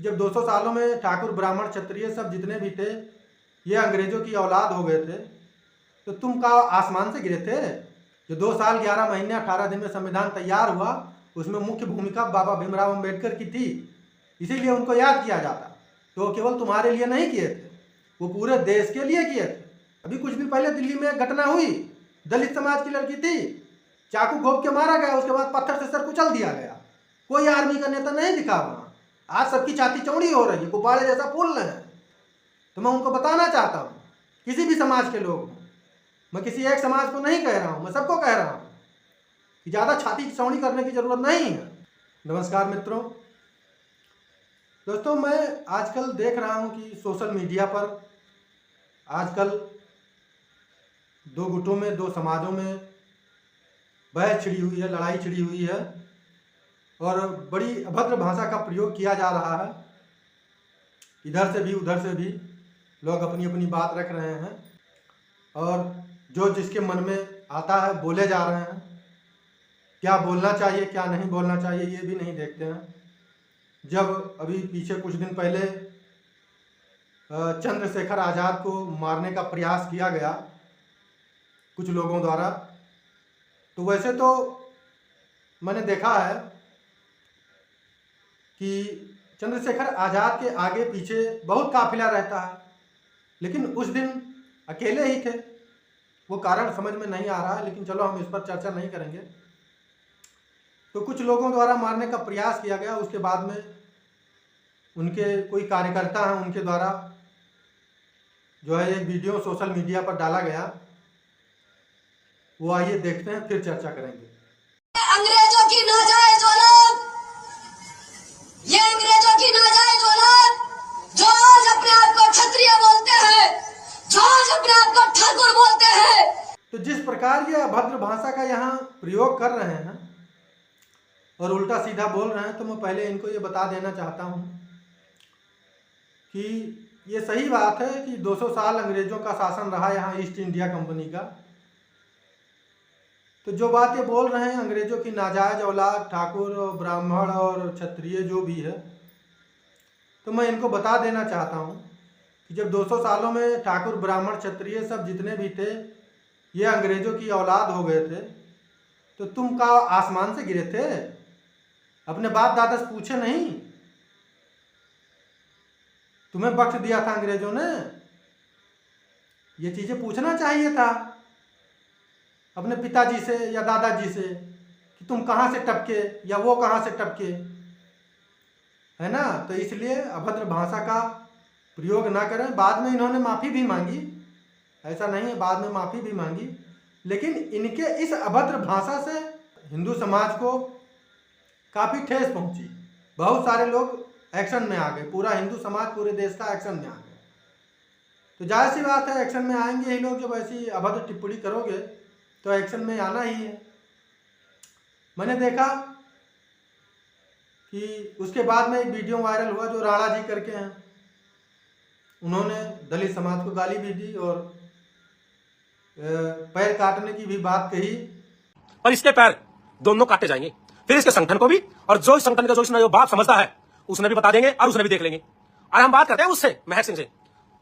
कि जब 200 सालों में ठाकुर ब्राह्मण क्षत्रिय सब जितने भी थे ये अंग्रेजों की औलाद हो गए थे, तो तुम का आसमान से गिरे थे? जो 2 साल 11 महीने 18 दिन में संविधान तैयार हुआ उसमें मुख्य भूमिका बाबा भीमराव अंबेडकर की थी, इसीलिए उनको याद किया जाता। तो वो केवल तुम्हारे लिए नहीं किए थे, वो पूरे देश के लिए किए थे। अभी कुछ दिन पहले दिल्ली में एक घटना हुई, दलित समाज की लड़की थी, चाकू घोंप के मारा गया, उसके बाद पत्थर से सर कुचल दिया गया। कोई आर्मी का नेता नहीं दिखा वहां। आज सबकी छाती चौड़ी हो रही है, गुब्बारे जैसा फूल रहे हैं। तो मैं उनको बताना चाहता हूँ, किसी भी समाज के लोग हों, मैं किसी एक समाज को नहीं कह रहा हूँ, मैं सबको कह रहा हूँ कि ज़्यादा छाती चौड़ी करने की जरूरत नहीं है। नमस्कार मित्रों, दोस्तों मैं आजकल देख रहा हूँ कि सोशल मीडिया पर आजकल दो गुटों में, दो समाजों में बहस छिड़ी हुई है, लड़ाई छिड़ी हुई है और बड़ी अभद्र भाषा का प्रयोग किया जा रहा है। इधर से भी उधर से भी लोग अपनी अपनी बात रख रहे हैं और जो जिसके मन में आता है बोले जा रहे हैं। क्या बोलना चाहिए क्या नहीं बोलना चाहिए ये भी नहीं देखते हैं। जब अभी पीछे कुछ दिन पहले चंद्रशेखर आज़ाद को मारने का प्रयास किया गया कुछ लोगों द्वारा, तो वैसे तो मैंने देखा है कि चंद्रशेखर आज़ाद के आगे पीछे बहुत काफिला रहता है, लेकिन उस दिन अकेले ही थे। वो कारण समझ में नहीं आ रहा है, लेकिन चलो हम इस पर चर्चा नहीं करेंगे। तो कुछ लोगों द्वारा मारने का प्रयास किया गया, उसके बाद में उनके कोई कार्यकर्ता हैं, उनके द्वारा जो है एक वीडियो सोशल मीडिया पर डाला गया, वो आइए देखते हैं फिर चर्चा करेंगे। अंग्रेजों की नाजायज औलाद, ये अंग्रेजों की नाजायज औलाद जो आज अपने आप को क्षत्रिय बोलते हैं, जो आज अपने आप को ठाकुर बोलते हैं। तो जिस प्रकार ये अभद्र भाषा का यहाँ प्रयोग कर रहे हैं और उल्टा सीधा बोल रहे हैं, तो मैं पहले इनको ये बता देना चाहता हूँ कि ये सही बात है कि 200 साल अंग्रेजों का शासन रहा यहाँ ईस्ट इंडिया कंपनी का। तो जो बात ये बोल रहे हैं अंग्रेजों की नाजायज औलाद, ठाकुर और ब्राह्मण और क्षत्रिय जो भी है, तो मैं इनको बता देना चाहता हूँ कि जब 200 सालों में ठाकुर ब्राह्मण क्षत्रिय सब जितने भी थे ये अंग्रेजों की औलाद हो गए थे, तो तुम का आसमान से गिरे थे? अपने बाप दादा से पूछे नहीं? तुम्हें बख्श दिया था अंग्रेजों ने? ये चीजें पूछना चाहिए था अपने पिताजी से या दादाजी से कि तुम कहाँ से टपके या वो कहाँ से टपके, है ना। तो इसलिए अभद्र भाषा का प्रयोग ना करें। बाद में इन्होंने माफ़ी भी मांगी, ऐसा नहीं है, बाद में माफ़ी भी मांगी, लेकिन इनके इस अभद्र भाषा से हिंदू समाज को काफ़ी ठेस पहुंची। बहुत सारे लोग एक्शन में आ गए, पूरा हिंदू समाज पूरे देश का एक्शन में आ गया। तो जाहिर सी बात है एक्शन में आएंगे ही लोग, जब ऐसी अभद्र टिप्पणी करोगे तो एक्शन में आना ही है। मैंने देखा कि उसके बाद में एक वीडियो वायरल हुआ जो राणा जी करके हैं, उन्होंने दलित समाज को गाली भी दी और पैर काटने की भी बात कही। और इसके पैर दोनों काटे जाएंगे, फिर इसके संगठन को भी, और जो इस संगठन का जो इसने जो बाप समझता है उसने भी बता देंगे और उसने भी देख लेंगे। और हम बात करते हैं उससे, महक सिंह से।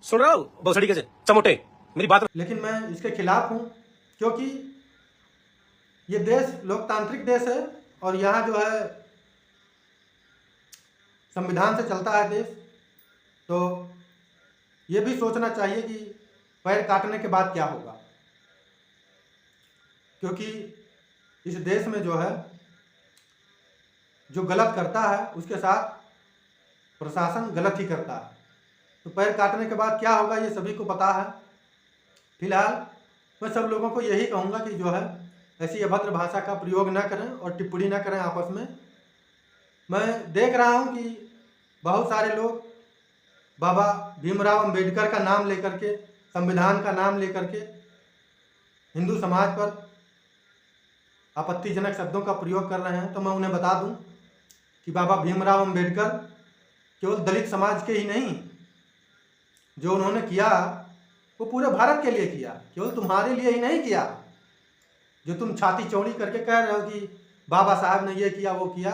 सुन रहा हूँ भोसड़ी के से चमोटे मेरी बात। लेकिन मैं इसके खिलाफ हूं, क्योंकि ये देश लोकतांत्रिक देश है और यहाँ जो है संविधान से चलता है देश। तो ये भी सोचना चाहिए कि पैर काटने के बाद क्या होगा, क्योंकि इस देश में जो है जो गलत करता है उसके साथ प्रशासन गलत ही करता है। तो पैर काटने के बाद क्या होगा ये सभी को पता है। फिलहाल मैं सब लोगों को यही कहूँगा कि जो है ऐसी अभद्र भाषा का प्रयोग ना करें और टिप्पणी ना करें आपस में। मैं देख रहा हूँ कि बहुत सारे लोग बाबा भीमराव अंबेडकर का नाम लेकर के, संविधान का नाम लेकर के हिंदू समाज पर आपत्तिजनक शब्दों का प्रयोग कर रहे हैं। तो मैं उन्हें बता दूं कि बाबा भीमराव अंबेडकर केवल दलित समाज के ही नहीं, जो उन्होंने किया वो पूरे भारत के लिए किया, केवल तुम्हारे लिए ही नहीं किया। जो तुम छाती चौड़ी करके कह रहे हो कि बाबा साहब ने ये किया वो किया,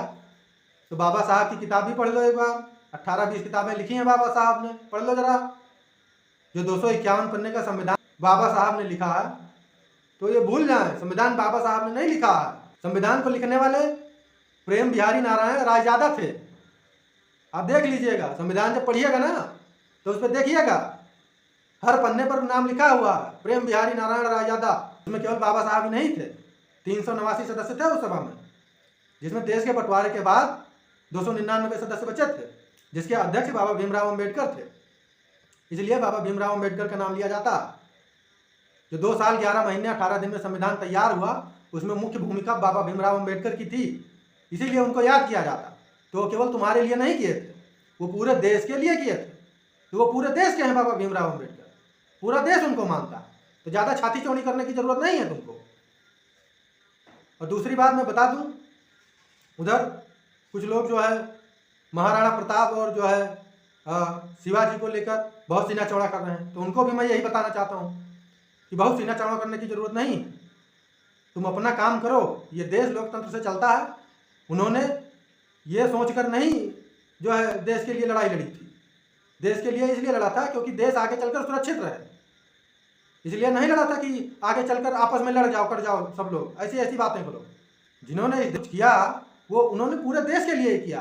तो बाबा साहब की किताब भी पढ़ लो एक बार, 18-20 किताबें लिखी हैं बाबा साहब ने, पढ़ लो जरा। जो 251 पन्ने का संविधान बाबा साहब ने लिखा है, तो ये भूल जाए, संविधान बाबा साहब ने नहीं लिखा है। संविधान को लिखने वाले प्रेम बिहारी नारायण रायजादा थे। आप देख लीजिएगा, संविधान जब पढ़िएगा ना तो उस पर देखिएगा, हर पन्ने पर नाम लिखा हुआ है प्रेम बिहारी नारायण रायजादा। उसमें केवल बाबा साहब ही नहीं थे, 389 सदस्य थे उस सभा में, जिसमें देश के बंटवारे के बाद 299 सदस्य बचे थे, जिसके अध्यक्ष बाबा भीमराव अम्बेडकर थे। इसलिए बाबा भीमराव अम्बेडकर का नाम लिया जाता। जो 2 साल 11 महीने 18 दिन में संविधान तैयार हुआ, उसमें मुख्य भूमिका बाबा भीमराव अम्बेडकर की थी, इसीलिए उनको याद किया जाता। तो वो केवल तुम्हारे लिए नहीं किए थे, वो पूरे देश के लिए किए थे। तो वो पूरे देश के हैं बाबा भीमराव अम्बेडकर, पूरा देश उनको मानता। तो ज़्यादा छाती चौड़ी करने की जरूरत नहीं है तुमको। और दूसरी बात मैं बता दूं, उधर कुछ लोग जो है महाराणा प्रताप और जो है शिवाजी को लेकर बहुत सीना चौड़ा कर रहे हैं। तो उनको भी मैं यही बताना चाहता हूँ कि बहुत सीना चौड़ा करने की जरूरत नहीं, तुम अपना काम करो। ये देश लोकतंत्र से चलता है। उन्होंने ये सोचकर नहीं जो है देश के लिए लड़ाई लड़ी थी। देश के लिए इसलिए लड़ा था क्योंकि देश आगे चलकर सुरक्षित रहे, इसलिए नहीं लड़ा था कि आगे चलकर आपस में लड़ जाओ, कर जाओ सब लोग, ऐसी ऐसी बातें करो। जिन्होंने किया वो उन्होंने पूरे देश के लिए किया,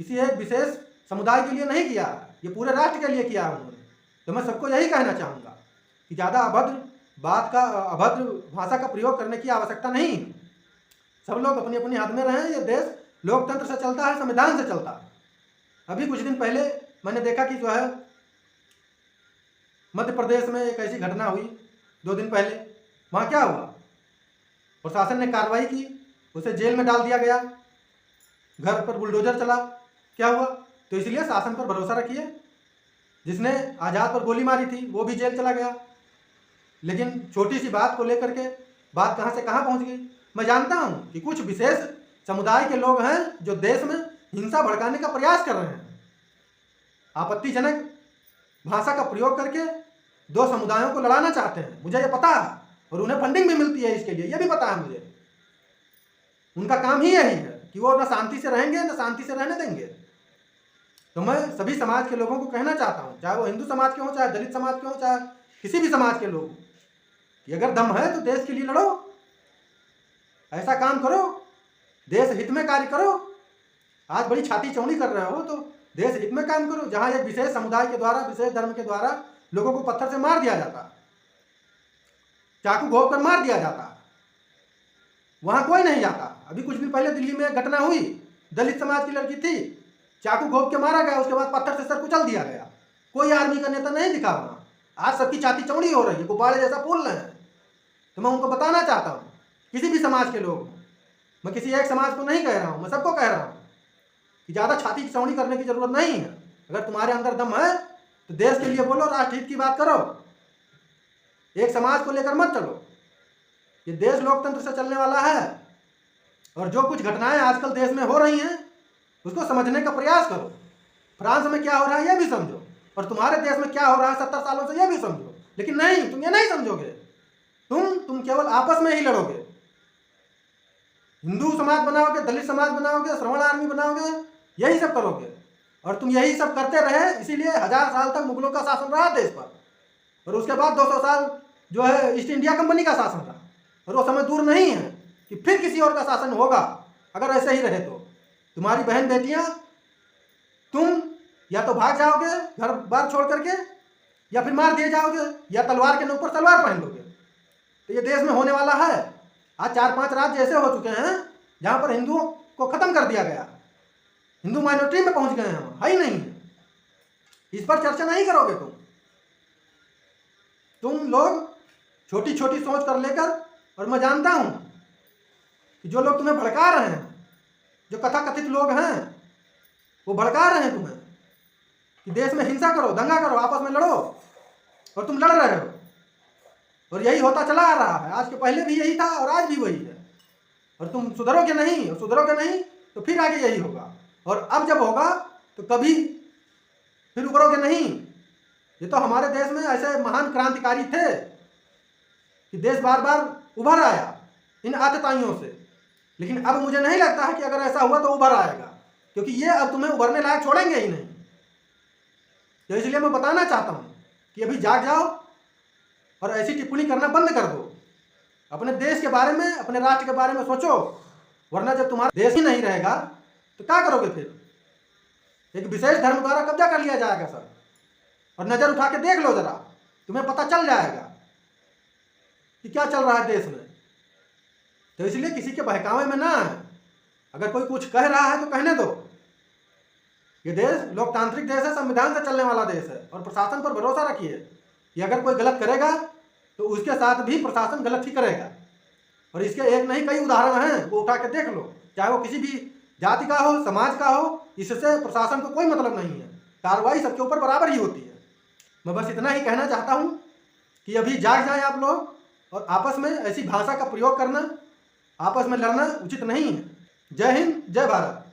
किसी एक विशेष समुदाय के लिए नहीं किया, ये पूरे राष्ट्र के लिए किया उन्होंने। तो मैं सबको यही कहना चाहूँगा कि ज़्यादा अभद्र भाषा का प्रयोग करने की आवश्यकता नहीं। सब लोग अपनी अपनी हद में रहें। ये देश लोकतंत्र से चलता है, संविधान से चलता है। अभी कुछ दिन पहले मैंने देखा कि जो है मध्य प्रदेश में एक ऐसी घटना हुई 2 दिन पहले। वहाँ क्या हुआ, प्रशासन ने कार्रवाई की, उसे जेल में डाल दिया गया, घर पर बुलडोजर चला। क्या हुआ? तो इसलिए शासन पर भरोसा रखिए। जिसने आज़ाद पर गोली मारी थी वो भी जेल चला गया। लेकिन छोटी सी बात को लेकर के बात कहाँ से कहाँ पहुँच गई। मैं जानता हूँ कि कुछ विशेष समुदाय के लोग हैं जो देश में हिंसा भड़काने का प्रयास कर रहे हैं। आपत्तिजनक भाषा का प्रयोग करके 2 समुदायों को लड़ाना चाहते हैं, मुझे ये पता है। और उन्हें फंडिंग भी मिलती है इसके लिए, ये भी पता है मुझे। उनका काम ही यही है कि वो न शांति से रहेंगे न शांति से रहने देंगे। तो मैं सभी समाज के लोगों को कहना चाहता हूँ, चाहे वो हिंदू समाज के हों, चाहे दलित समाज के हों, चाहे किसी भी समाज के लोग, कि अगर दम है तो देश के लिए लड़ो, ऐसा काम करो, देश हित में कार्य करो। आज बड़ी छाती चौड़ी कर रहे हो तो देश हित में काम करो। जहाँ एक विशेष समुदाय के द्वारा, विशेष धर्म के द्वारा लोगों को पत्थर से मार दिया जाता, चाकू घोंप कर मार दिया जाता, वहाँ कोई नहीं जाता। अभी कुछ दिन पहले दिल्ली में एक घटना हुई, दलित समाज की लड़की थी, चाकू घोंप के मारा गया, उसके बाद पत्थर से सर कुचल दिया गया। कोई आर्मी का नेता नहीं दिखा वहाँ। आज सबकी छाती चौड़ी हो रही है, गुब्बारे जैसा फूल रहे हैं। तो मैं उनको बताना चाहता हूँ, किसी भी समाज के लोग, मैं किसी एक समाज को नहीं कह रहा हूँ, मैं सबको कह रहा हूँ कि ज़्यादा छाती चौड़ी करने की जरूरत नहीं है। अगर तुम्हारे अंदर दम है तो देश के लिए बोलो, राष्ट्र हित की बात करो, एक समाज को लेकर मत चलो। ये देश लोकतंत्र से चलने वाला है। और जो कुछ घटनाएं आजकल देश में हो रही हैं उसको समझने का प्रयास करो। फ्रांस में क्या हो रहा है ये भी समझो, और तुम्हारे देश में क्या हो रहा है 70 सालों से ये भी समझो। लेकिन नहीं, तुम ये नहीं समझोगे। तुम केवल आपस में ही लड़ोगे। हिंदू समाज बनाओगे, दलित समाज बनाओगे, श्रवण आर्मी बनाओगे, यही सब करोगे। और तुम यही सब करते रहे, इसीलिए 1000 साल तक मुगलों का शासन रहा देश पर, और उसके बाद 200 साल जो है ईस्ट इंडिया कंपनी का शासन रहा। और वो समय दूर नहीं है कि फिर किसी और का शासन होगा। अगर ऐसे ही रहे तो तुम्हारी बहन बेटियां, तुम या तो भाग जाओगे घर बार छोड़ करके, या फिर मार दिए जाओगे, या तलवार के ऊपर तलवार पहन लोगे। तो ये देश में होने वाला है। आज 4-5 राज्य ऐसे हो चुके हैं जहां पर हिंदुओं को खत्म कर दिया गया, हिंदू माइनॉरिटी में पहुंच गए हैं, हम है ही नहीं है। इस पर चर्चा नहीं करोगे तुम लोग छोटी छोटी सोच कर लेकर। और मैं जानता हूं कि जो लोग तुम्हें भड़का रहे हैं, जो कथाकथित लोग हैं, वो भड़का रहे हैं तुम्हें कि देश में हिंसा करो, दंगा करो, आपस में लड़ो, और तुम लड़ रहे हो। और यही होता चला आ रहा है। आज के पहले भी यही था और आज भी वही है। और तुम सुधरोगे नहीं, और सुधरोगे नहीं तो फिर आगे यही होगा। और अब जब होगा तो कभी फिर उबरोगे नहीं। ये तो हमारे देश में ऐसे महान क्रांतिकारी थे कि देश बार बार उभर आया इन आतताइयों से। लेकिन अब मुझे नहीं लगता है कि अगर ऐसा हुआ तो उभर आएगा, क्योंकि ये अब तुम्हें उभरने लायक छोड़ेंगे ही नहीं। तो इसलिए मैं बताना चाहता हूँ कि अभी जाग जाओ और ऐसी टिप्पणी करना बंद कर दो। अपने देश के बारे में, अपने राष्ट्र के बारे में सोचो, वरना जब तुम्हारा देश ही नहीं रहेगा तो क्या करोगे फिर। एक विशेष धर्म द्वारा कब्जा कर लिया जाएगा सर, और नजर उठा के देख लो जरा, तुम्हें पता चल जाएगा कि क्या चल रहा है देश में। तो इसलिए किसी के बहकावे में ना है। अगर कोई कुछ कह रहा है तो कहने दो। ये देश लोकतांत्रिक देश है, संविधान से चलने वाला देश है, और प्रशासन पर भरोसा रखिए कि अगर कोई गलत करेगा तो उसके साथ भी प्रशासन गलत ही करेगा। और इसके एक नहीं कई उदाहरण हैं, वो उठा के देख लो, चाहे वो किसी भी जाति का हो, समाज का हो, इससे प्रशासन को कोई मतलब नहीं है। कार्रवाई सबके ऊपर बराबर ही होती है। मैं बस इतना ही कहना चाहता हूँ कि अभी जाग जाएं आप लोग, और आपस में ऐसी भाषा का प्रयोग करना, आपस में लड़ना उचित नहीं है। जय हिंद, जय भारत।